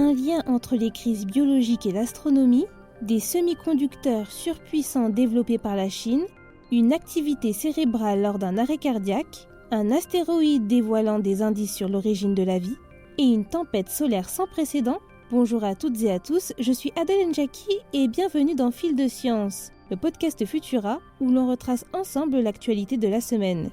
un lien entre les crises biologiques et l'astronomie, des semi-conducteurs surpuissants développés par la Chine, une activité cérébrale lors d'un arrêt cardiaque, un astéroïde dévoilant des indices sur l'origine de la vie et une tempête solaire sans précédent. Bonjour à toutes et à tous, je suis Adèle Njaki et bienvenue dans Fil de Science, le podcast Futura où l'on retrace ensemble l'actualité de la semaine.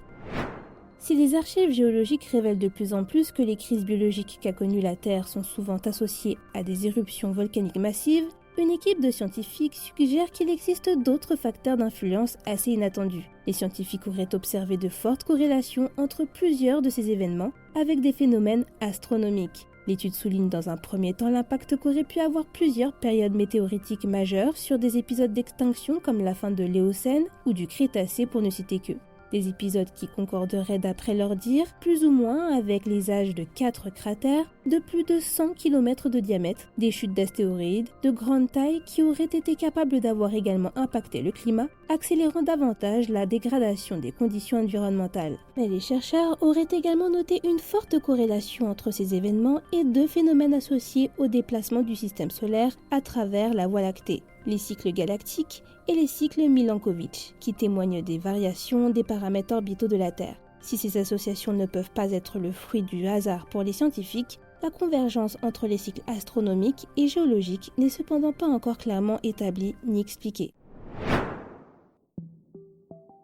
Si les archives géologiques révèlent de plus en plus que les crises biologiques qu'a connues la Terre sont souvent associées à des éruptions volcaniques massives, une équipe de scientifiques suggère qu'il existe d'autres facteurs d'influence assez inattendus. Les scientifiques auraient observé de fortes corrélations entre plusieurs de ces événements avec des phénomènes astronomiques. L'étude souligne dans un premier temps l'impact qu'auraient pu avoir plusieurs périodes météoritiques majeures sur des épisodes d'extinction comme la fin de l'Éocène ou du Crétacé pour ne citer que. Des épisodes qui concorderaient d'après leur dire plus ou moins avec les âges de 4 cratères de plus de 100 km de diamètre, des chutes d'astéroïdes de grande taille qui auraient été capables d'avoir également impacté le climat, accélérant davantage la dégradation des conditions environnementales. Mais les chercheurs auraient également noté une forte corrélation entre ces événements et deux phénomènes associés au déplacement du système solaire à travers la Voie lactée. Les cycles galactiques et les cycles Milankovitch, qui témoignent des variations des paramètres orbitaux de la Terre. Si ces associations ne peuvent pas être le fruit du hasard pour les scientifiques, la convergence entre les cycles astronomiques et géologiques n'est cependant pas encore clairement établie ni expliquée.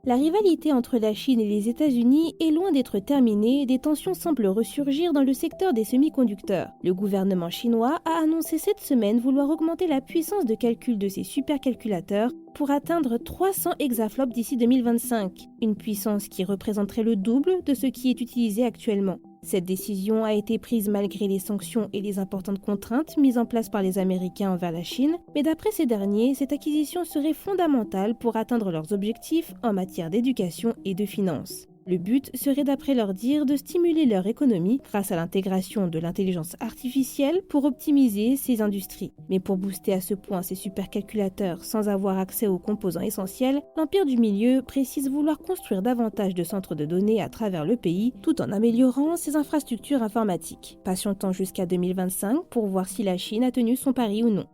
La rivalité entre la Chine et les États-Unis est loin d'être terminée et des tensions semblent ressurgir dans le secteur des semi-conducteurs. Le gouvernement chinois a annoncé cette semaine vouloir augmenter la puissance de calcul de ses supercalculateurs pour atteindre 300 exaflops d'ici 2025, une puissance qui représenterait le double de ce qui est utilisé actuellement. Cette décision a été prise malgré les sanctions et les importantes contraintes mises en place par les Américains envers la Chine, mais d'après ces derniers, cette acquisition serait fondamentale pour atteindre leurs objectifs en matière d'éducation et de finances. Le but serait d'après leur dire de stimuler leur économie grâce à l'intégration de l'intelligence artificielle pour optimiser ces industries. Mais pour booster à ce point ces supercalculateurs sans avoir accès aux composants essentiels, l'Empire du Milieu précise vouloir construire davantage de centres de données à travers le pays tout en améliorant ses infrastructures informatiques. Patientons jusqu'à 2025 pour voir si la Chine a tenu son pari ou non.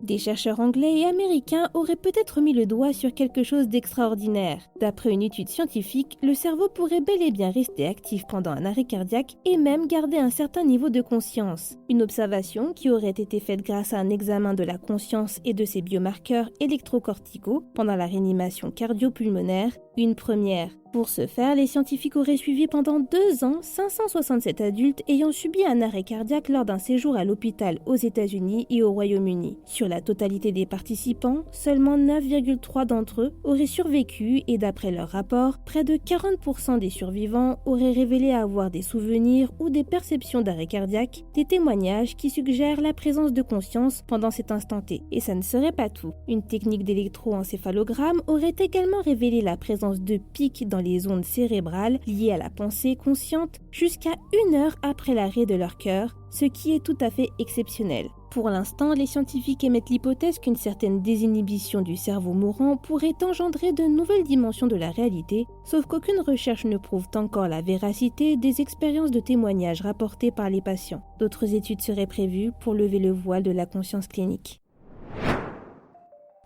Des chercheurs anglais et américains auraient peut-être mis le doigt sur quelque chose d'extraordinaire. D'après une étude scientifique, le cerveau pourrait bel et bien rester actif pendant un arrêt cardiaque et même garder un certain niveau de conscience. Une observation qui aurait été faite grâce à un examen de la conscience et de ses biomarqueurs électrocorticaux pendant la réanimation cardio-pulmonaire, une première. Pour ce faire, les scientifiques auraient suivi pendant 2 ans 567 adultes ayant subi un arrêt cardiaque lors d'un séjour à l'hôpital aux États-Unis et au Royaume-Uni. Sur la totalité des participants, seulement 9,3 d'entre eux auraient survécu et d'après leur rapport, près de 40% des survivants auraient révélé avoir des souvenirs ou des perceptions d'arrêt cardiaque, des témoignages qui suggèrent la présence de conscience pendant cet instant T. Et ça ne serait pas tout. Une technique d'électroencéphalogramme aurait également révélé la présence de pics dans les ondes cérébrales liées à la pensée consciente jusqu'à 1 heure après l'arrêt de leur cœur, ce qui est tout à fait exceptionnel. Pour l'instant, les scientifiques émettent l'hypothèse qu'une certaine désinhibition du cerveau mourant pourrait engendrer de nouvelles dimensions de la réalité, sauf qu'aucune recherche ne prouve encore la véracité des expériences de témoignages rapportées par les patients. D'autres études seraient prévues pour lever le voile de la conscience clinique.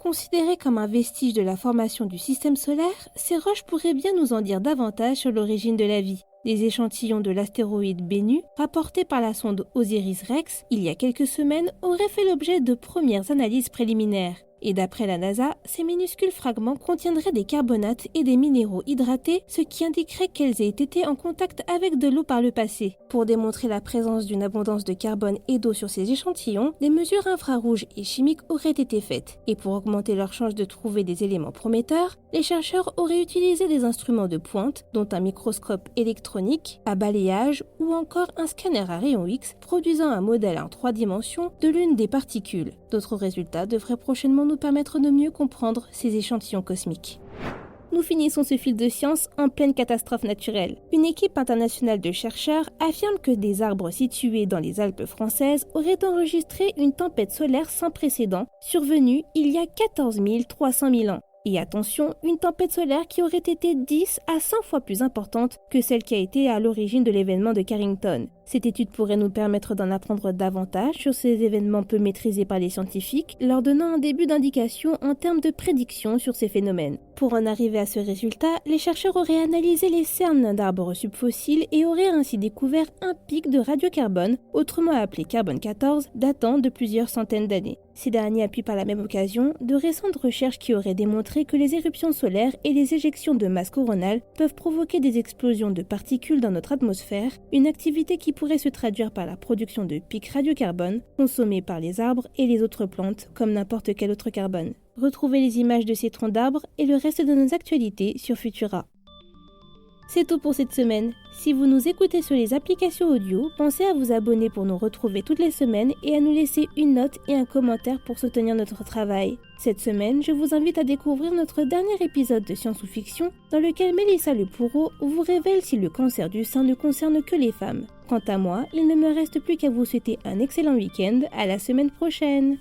Considérées comme un vestige de la formation du système solaire, ces roches pourraient bien nous en dire davantage sur l'origine de la vie. Des échantillons de l'astéroïde Bennu, rapportés par la sonde OSIRIS-REx il y a quelques semaines, auraient fait l'objet de premières analyses préliminaires. Et d'après la NASA, ces minuscules fragments contiendraient des carbonates et des minéraux hydratés, ce qui indiquerait qu'elles aient été en contact avec de l'eau par le passé. Pour démontrer la présence d'une abondance de carbone et d'eau sur ces échantillons, des mesures infrarouges et chimiques auraient été faites. Et pour augmenter leur chance de trouver des éléments prometteurs, les chercheurs auraient utilisé des instruments de pointe, dont un microscope électronique, à balayage ou encore un scanner à rayons X, produisant un modèle en 3 dimensions de l'une des particules. D'autres résultats devraient prochainement nous permettre de mieux comprendre ces échantillons cosmiques. Nous finissons ce fil de science en pleine catastrophe naturelle. Une équipe internationale de chercheurs affirme que des arbres situés dans les Alpes françaises auraient enregistré une tempête solaire sans précédent, survenue il y a 14 300 000 ans. Et attention, une tempête solaire qui aurait été 10 à 100 fois plus importante que celle qui a été à l'origine de l'événement de Carrington. Cette étude pourrait nous permettre d'en apprendre davantage sur ces événements peu maîtrisés par les scientifiques, leur donnant un début d'indication en termes de prédiction sur ces phénomènes. Pour en arriver à ce résultat, les chercheurs auraient analysé les cernes d'arbres subfossiles et auraient ainsi découvert un pic de radiocarbone, autrement appelé carbone 14, datant de plusieurs centaines d'années. Ces derniers appuient par la même occasion de récentes recherches qui auraient démontré que les éruptions solaires et les éjections de masse coronale peuvent provoquer des explosions de particules dans notre atmosphère, une activité qui pourrait se traduire par la production de pics radiocarbone consommés par les arbres et les autres plantes comme n'importe quel autre carbone. Retrouvez les images de ces troncs d'arbres et le reste de nos actualités sur Futura. C'est tout pour cette semaine. Si vous nous écoutez sur les applications audio, pensez à vous abonner pour nous retrouver toutes les semaines et à nous laisser une note et un commentaire pour soutenir notre travail. Cette semaine, je vous invite à découvrir notre dernier épisode de Science ou Fiction dans lequel Mélissa Lepoureau vous révèle si le cancer du sein ne concerne que les femmes. Quant à moi, il ne me reste plus qu'à vous souhaiter un excellent week-end. À la semaine prochaine.